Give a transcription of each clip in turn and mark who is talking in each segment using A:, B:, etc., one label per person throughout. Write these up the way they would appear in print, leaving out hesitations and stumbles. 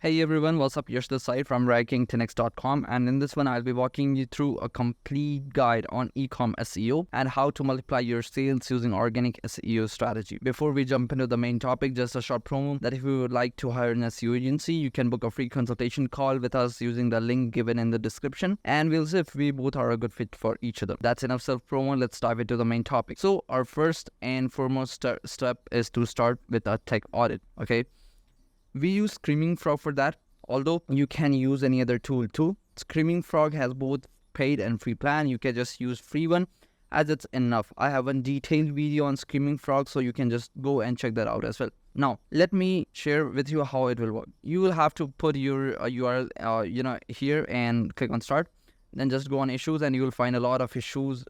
A: Hey everyone, what's up? Yash this side from ranking10x.com, and in this one I'll be walking you through a complete guide on Ecommerce SEO and how to multiply your sales using organic SEO strategy. Before we jump into the main topic, just a short promo that if you would like to hire an SEO agency, you can book a free consultation call with us using the link given in the description, and we'll see if we both are a good fit for each other. That's enough self-promo. Let's dive into the main topic. So our first and foremost step is to start with a tech audit. Okay. We use Screaming Frog for that, although you can use any other tool too. Screaming Frog has both paid and free plan. You can just use free one as it's enough. I have a detailed video on Screaming Frog, so you can just go and check that out as well. Now, let me share with you how it will work. You will have to put your URL here and click on start. Then just go on issues and you will find a lot of issues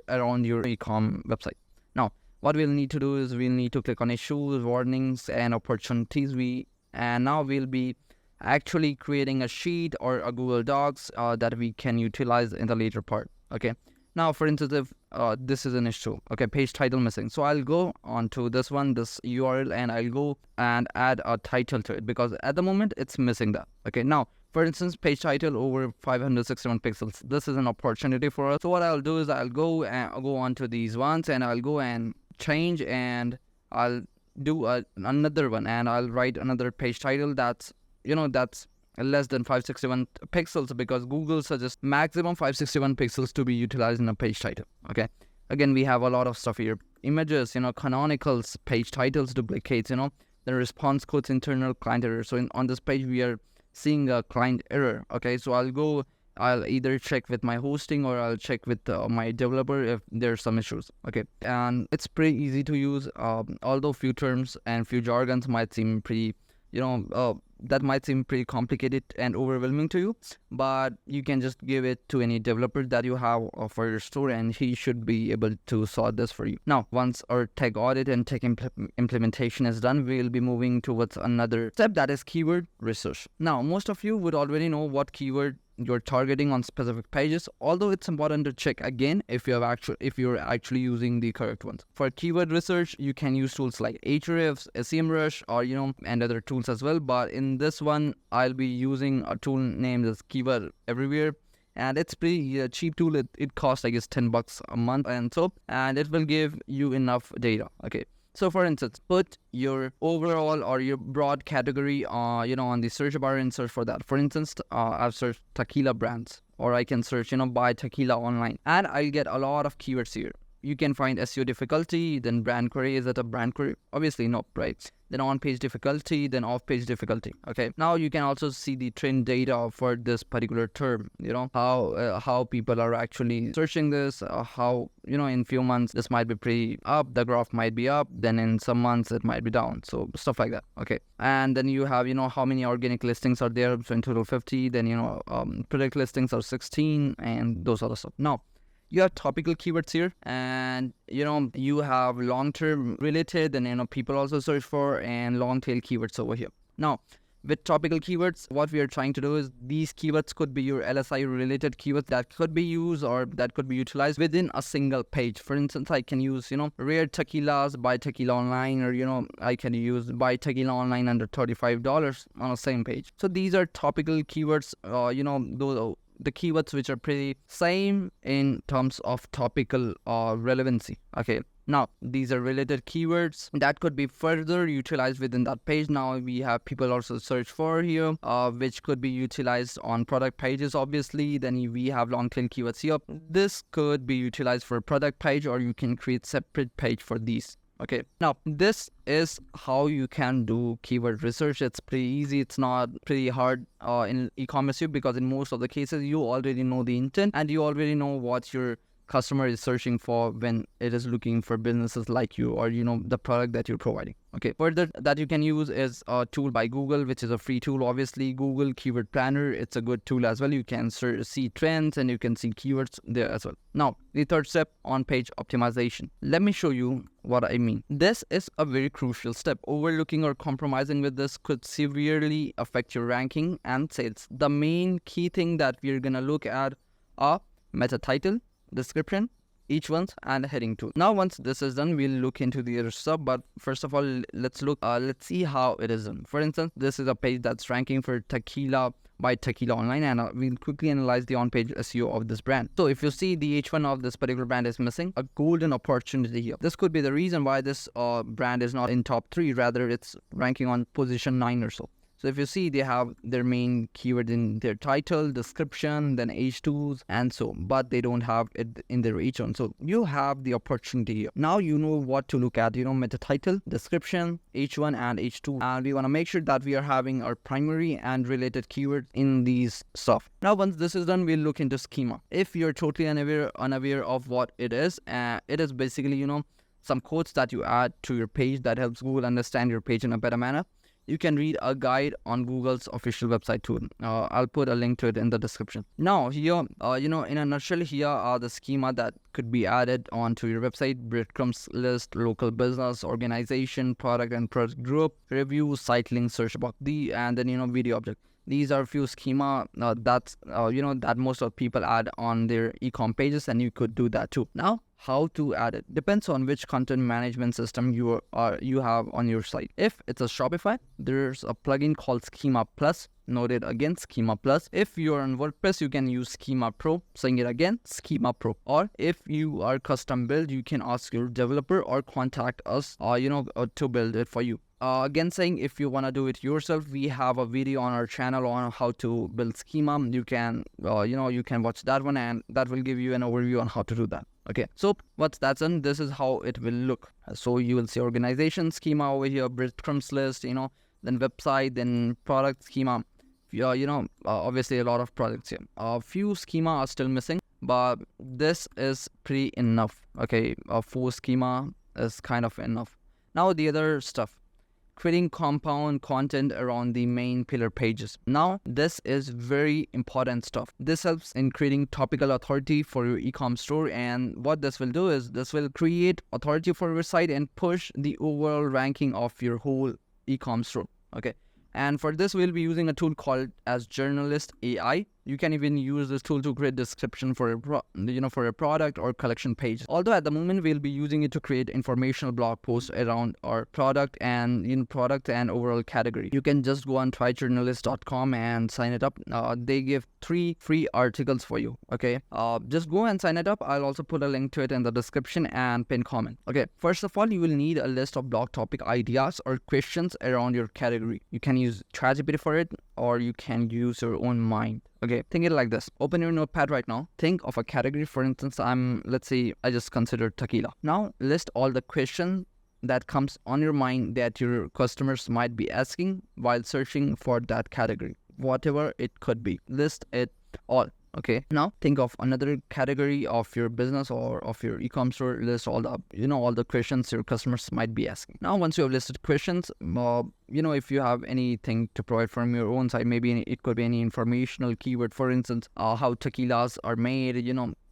A: around your ecom website. Now, what we'll need to do is we'll need to click on issues, warnings, and opportunities. And now we'll be actually creating a sheet or a Google Docs that we can utilize in the later part. Okay. Now, for instance, if this is an issue, okay, page title missing. So I'll go on to this URL, and I'll go and add a title to it because at the moment it's missing that. Okay. Now, for instance, page title over 561 pixels. This is an opportunity for us. So what I'll do is I'll go on to these ones, and I'll go and change, and I'll do another one, and I'll write another page title that's less than 561 pixels because Google suggests maximum 561 pixels to be utilized in a page title. Okay, again, we have a lot of stuff here: images, canonicals, page titles, duplicates, the response codes, internal client error. So on this page we are seeing a client error. Okay, so I'll either check with my hosting or I'll check with my developer if there's some issues. Okay, and it's pretty easy to use, although few terms and few jargons might seem pretty, that might seem pretty complicated and overwhelming to you, but you can just give it to any developer that you have for your store, and he should be able to sort this for you. Now, once our tech audit and tech implementation is done, we'll be moving towards another step, that is keyword research. Now, most of you would already know what keyword you're targeting on specific pages, although it's important to check again if you're actually using the correct ones. For keyword research, you can use tools like Ahrefs, SEMrush, or and other tools as well, but in this one I'll be using a tool named as Keyword Everywhere, and it's pretty cheap tool. It costs, I guess, $10 a month, and it will give you enough data. Okay, so for instance, put your overall or your broad category on the search bar and search for that. For instance, I've searched tequila brands, or I can search buy tequila online, and I'll get a lot of keywords here. You can find SEO difficulty, then brand query. Is it a brand query? Obviously no, right? Then on-page difficulty, then off-page difficulty. Okay. Now you can also see the trend data for this particular term. How people are actually searching this. How in few months this might be pretty up. The graph might be up. Then in some months it might be down. So stuff like that. Okay. And then you have how many organic listings are there. So in total 50. Then product listings are 16, and those other stuff. Now, you have topical keywords here, and you have long-term related, and people also search for, and long-tail keywords over here. Now, with topical keywords, what we are trying to do is these keywords could be your LSI related keywords that could be used or that could be utilized within a single page. For instance, I can use rare tequilas, buy tequila online, or I can use buy tequila online under $35 on the same page. So these are topical keywords. Those the keywords which are pretty same in terms of topical relevancy. Okay, now these are related keywords that could be further utilized within that page. Now we have people also search for here, which could be utilized on product pages, obviously. Then we have long tail keywords here. This could be utilized for a product page, or you can create separate page for these. Okay, now this is how you can do keyword research. It's pretty easy. It's not pretty hard in e-commerce SEO, because in most of the cases you already know the intent and you already know what your customer is searching for when it is looking for businesses like you, or the product that you're providing. Okay, further that you can use is a tool by Google, which is a free tool. Obviously, Google Keyword Planner, it's a good tool as well. You can see trends and you can see keywords there as well. Now, the third step, on page optimization. Let me show you what I mean. This is a very crucial step. Overlooking or compromising with this could severely affect your ranking and sales. The main key thing that we're gonna look at are meta title, description, each one's and heading 2. Now once this is done, we'll look into the other stuff, but first of all, let's see how it is done. For instance, this is a page that's ranking for tequila by Tequila Online, and we'll quickly analyze the on-page SEO of this brand. So if you see the H1 of this particular brand is missing, a golden opportunity here. This could be the reason why this brand is not in top 3, rather it's ranking on position 9 or so. So if you see, they have their main keyword in their title, description, then H2s and so, but they don't have it in their H1. So you have the opportunity here. Now you know what to look at, meta title, description, H1 and H2. And we want to make sure that we are having our primary and related keywords in these stuff. Now once this is done, we'll look into schema. If you're totally unaware of what it is basically, some quotes that you add to your page that helps Google understand your page in a better manner. You can read a guide on Google's official website too. I'll put a link to it in the description. Now here, in a nutshell, here are the schema that could be added onto your website: breadcrumbs list, local business, organization, product and product group, review, site link, search box, and then video object. These are a few schema that most of people add on their e-com pages, and you could do that too. Now, how to add it depends on which content management system you have on your site. If it's a Shopify, there's a plugin called Schema Plus. Noted again, Schema Plus. If you're on WordPress, you can use Schema Pro. Saying it again, Schema Pro. Or if you are custom build, you can ask your developer or contact us, to build it for you. Again, saying if you want to do it yourself, we have a video on our channel on how to build schema. You can watch that one, and that will give you an overview on how to do that. Okay, so once that's done, this is how it will look. So you will see organization schema over here, breadcrumbs list, then website, then product schema. Obviously a lot of products here. A few schema are still missing, but this is pretty enough. Okay, 4 schema is kind of enough. Now the other stuff. Creating compound content around the main pillar pages. Now, this is very important stuff. This helps in creating topical authority for your e-com store, and what this will do is this will create authority for your site and push the overall ranking of your whole e-com store. Okay, and for this we'll be using a tool called as Journalist AI. You can even use this tool to create description for a product or collection page. Although at the moment we'll be using it to create informational blog posts around our product and overall category. You can just go on tryjournalist.com and sign it up. They give 3 free articles for you. Okay, just go and sign it up. I'll also put a link to it in the description and pin comment. Okay, first of all, you will need a list of blog topic ideas or questions around your category. You can use ChatGPT for it, or you can use your own mind. Okay, think it like this. Open your notepad right now. Think of a category. For instance, let's say I just considered tequila. Now list all the questions that comes on your mind that your customers might be asking while searching for that category. Whatever it could be. List it all. Okay, now think of another category of your business or of your e-com store. List all the questions your customers might be asking. Now once you have listed questions, if you have anything to provide from your own side, maybe it could be any informational keyword, for instance, how tequilas are made,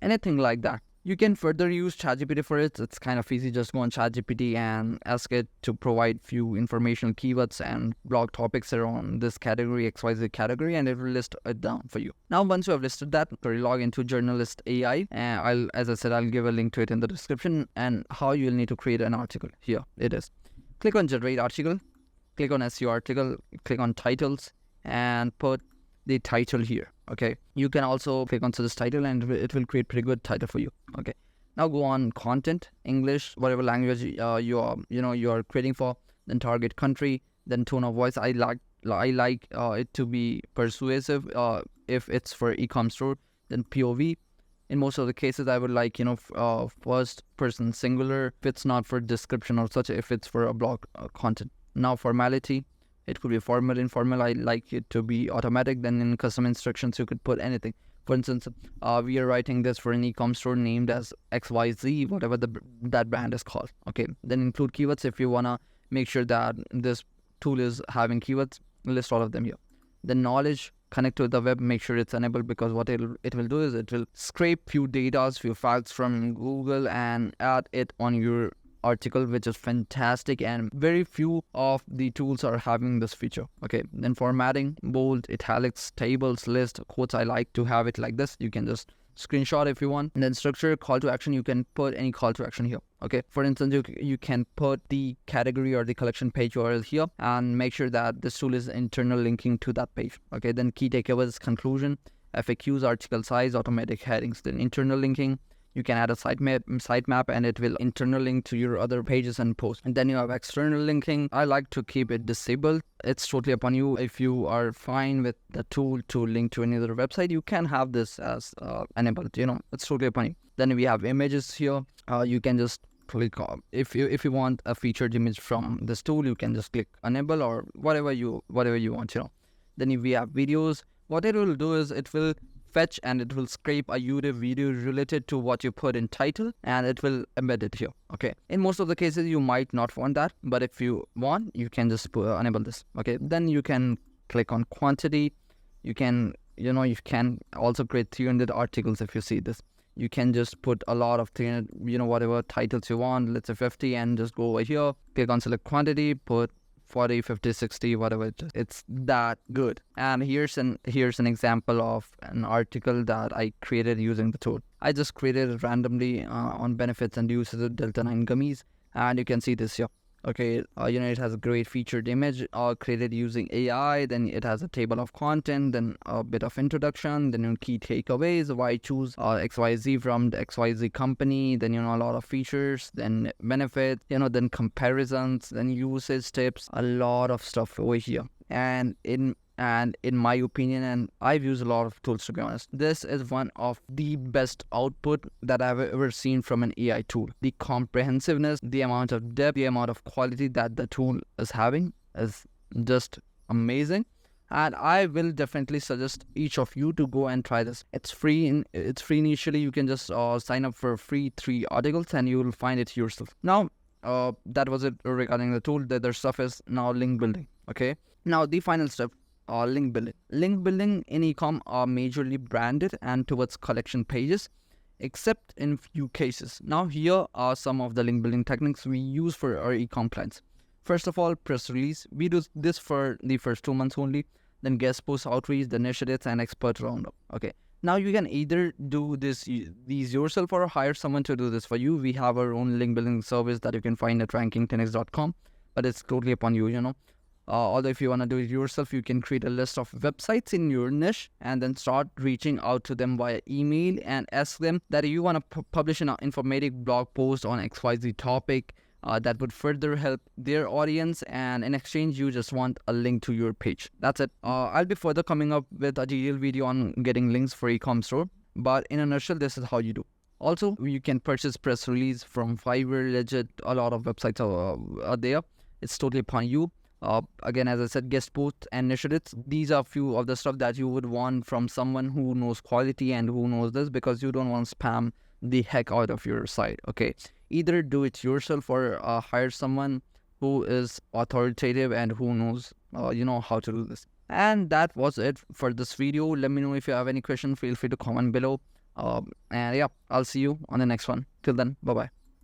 A: anything like that. You can further use ChatGPT for it. It's kind of easy. Just go on ChatGPT and ask it to provide few informational keywords and blog topics around this category, XYZ category, and it will list it down for you. Now, once you have listed that, log into Journalist AI. As I said, I'll give a link to it in the description, and how you'll need to create an article. Here it is. Click on Generate Article. Click on SEO Article. Click on Titles and put the title here. Okay, you can also click on this title and it will create pretty good title for you. Okay, now go on content, English, whatever language you are creating for, then target country, then tone of voice. I like it to be persuasive. If it's for e-com store, then POV. In most of the cases, I would like first person singular. If it's not for description or such, if it's for a blog content. Now formality. It could be formal, informal. I like it to be automatic. Then in custom instructions, you could put anything. For instance, we are writing this for an e-com store named as XYZ, whatever that brand is called. Okay, then include keywords. If you want to make sure that this tool is having keywords, list all of them here. Then knowledge, connect to the web, make sure it's enabled, because what it will do is it will scrape few data, few files from Google and add it on your article, which is fantastic, and very few of the tools are having this feature. Okay, then formatting, bold, italics, tables, list, quotes. I like to have it like this. You can just screenshot if you want. And then structure, call to action, you can put any call to action here. Okay, for instance, you can put the category or the collection page URL here and make sure that this tool is internal linking to that page. Okay, then key takeaways, conclusion, FAQs, article size, automatic headings. Then internal linking, you can add a sitemap and it will internal link to your other pages and posts. And then you have external linking. I like to keep it disabled. It's totally upon you. If you are fine with the tool to link to any other website, you can have this as enabled. It's totally upon you. Then we have images here. You can just click on, if you want a featured image from this tool, you can just click enable or whatever you want. Then if we have videos, what it will do is it will fetch and it will scrape a YouTube video related to what you put in title and it will embed it here. Okay, in most of the cases you might not want that, but if you want, you can just enable this. Okay, then you can click on quantity. You can also create 300 articles. If you see this, you can just put a lot of 300 whatever titles you want, let's say 50, and just go over here, click on select quantity, put 40, 50, 60, whatever. It's that good. And here's an example of an article that I created using the tool. I just created it randomly on benefits and uses of Delta 9 gummies, and you can see this here. Okay, it has a great featured image created using AI. Then it has a table of content, then a bit of introduction, then key takeaways, why choose XYZ from the XYZ company, then a lot of features, then benefits, then comparisons, then usage tips, a lot of stuff over here. And in my opinion, and I've used a lot of tools, to be honest, this is one of the best output that I've ever seen from an AI tool. The comprehensiveness, the amount of depth, the amount of quality that the tool is having is just amazing. And I will definitely suggest each of you to go and try this. It's free. It's free initially. You can just sign up for free 3 articles and you will find it yourself. Now, that was it regarding the tool. The other stuff is now link building. Okay. Now the final step. Link building. Link building in ecom are majorly branded and towards collection pages, except in few cases. Now here are some of the link building techniques we use for our ecom clients. First of all, press release. We do this for the first 2 months only. Then guest post outreach, the initiatives, and expert roundup. Okay. Now you can either do these yourself or hire someone to do this for you. We have our own link building service that you can find at rankingtenex.com, but it's totally upon you. Although if you want to do it yourself, you can create a list of websites in your niche and then start reaching out to them via email and ask them that you want to publish an informative blog post on XYZ topic that would further help their audience, and in exchange you just want a link to your page. That's it. I'll be further coming up with a detailed video on getting links for ecom store, but in a nutshell, this is how you do. Also, you can purchase press release from Fiverr, Legit, a lot of websites are there. It's totally upon you. Again, as I said, guest posts and initiatives, these are few of the stuff that you would want from someone who knows quality and who knows this, because you don't want to spam the heck out of your site. Okay, either do it yourself or hire someone who is authoritative and who knows how to do this. And that was it for this video. Let me know if you have any questions. Feel free to comment below. And yeah, I'll see you on the next one. Till then, bye bye.